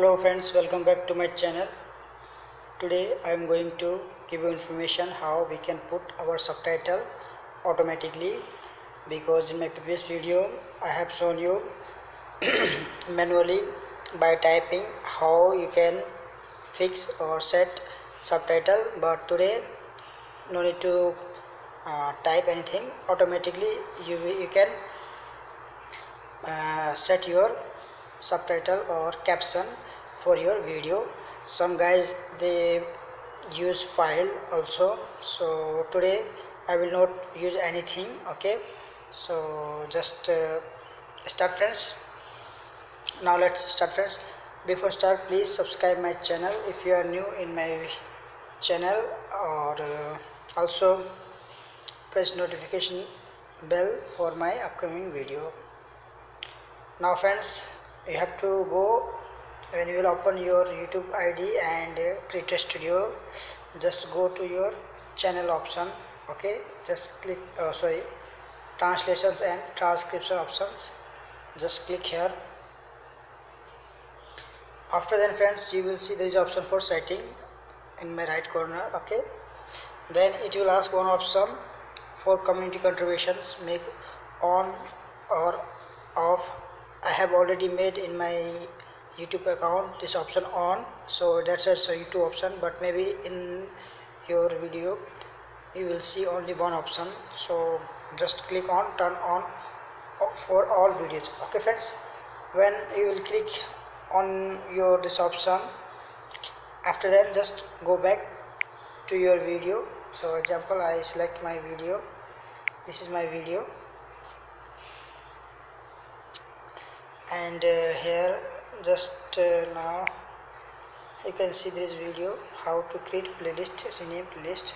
Hello friends, welcome back to my channel. Today I am going to give you information how we can put our subtitle automatically, because in my previous video I have shown you manually by typing how you can fix or set subtitle, but today no need to type anything. Automatically you can set your subtitle or caption for your video. Some guys they use file also, so today I will not use anything. Okay, so just start friends. Now let's start friends. Before start, please subscribe my channel if you are new in my channel, or also press notification bell for my upcoming video. Now friends, you have to go, when you will open your YouTube ID and Creator Studio, just go to your channel option. Okay, just click translations and transcription options, just click here. After then friends, you will see there is option for setting in my right corner. Okay, then it will ask one option for community contributions, make on or off. I have already made in my YouTube account this option on, so that's a YouTube option, but maybe in your video you will see only one option, so just click on turn on for all videos. Okay friends, when you will click on your this option, after then just go back to your video. So example, I select my video, this is my video, and here just now you can see this video how to create playlist, rename playlist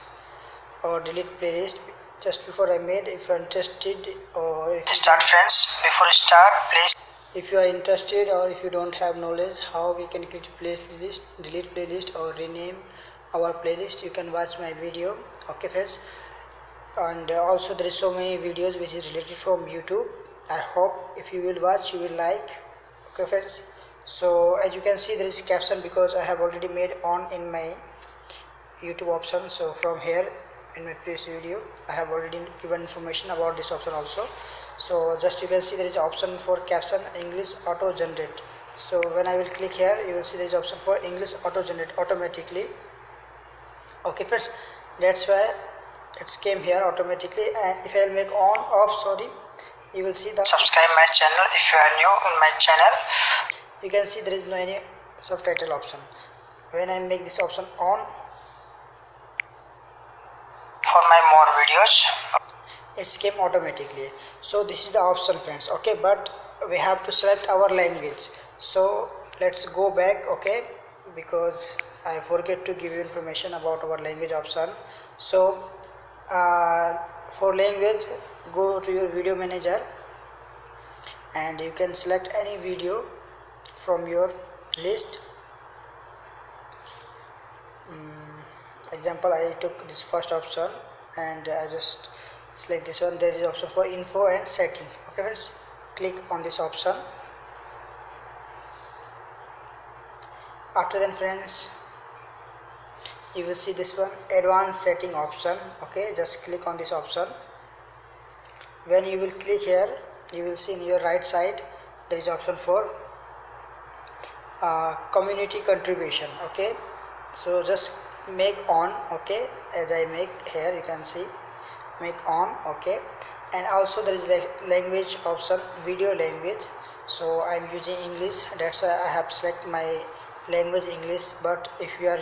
or delete playlist. Just before I made, if you are interested, or if if you are interested or if you don't have knowledge how we can create playlist, delete playlist or rename our playlist, you can watch my video. Okay friends, and also there is so many videos which is related from YouTube. I hope if you will watch you will like. Okay friends, so as you can see there is caption because I have already made on in my YouTube option. So from here in my previous video I have already given information about this option also. So just you can see there is option for caption English auto generate. So when I will click here, you will see there is option for English auto generate automatically. Okay friends, that's why it's came here automatically. And if I will make on off, you will see the subscribe my channel if you are new in my channel. You can see there is no any subtitle option. When I make this option on, for my more videos, it came automatically. So this is the option friends. Okay, but we have to select our language. So let's go back. Okay, because I forget to give you information about our language option. So for language, go to your video manager and you can select any video from your list. Example, I took this first option and I just select this one. There is option for info and setting. Okay friends, click on this option. After then friends, you will see this one advanced setting option. Okay, just click on this option. When you will click here, you will see in your right side there is option for community contribution. Okay, so just make on. Okay, as I make here, you can see make on. Okay, and also there is language option, video language. So I am using English, that's why I have select my language English, but if you are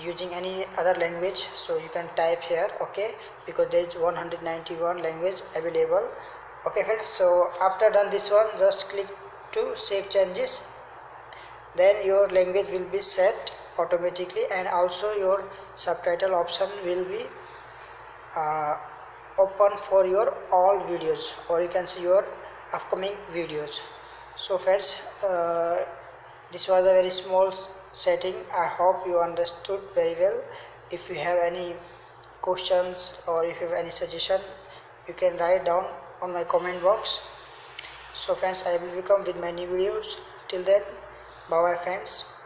using any other language, so you can type here. Okay, because there is 191 language available. Okay friends, so after done this one, just click to save changes, then your language will be set automatically, and also your subtitle option will be open for your all videos, or you can see your upcoming videos. So friends, this was a very small setting. I hope you understood very well. If you have any questions or if you have any suggestion, you can write down on my comment box. So friends, I will come with my new videos. Till then, Bye bye friends.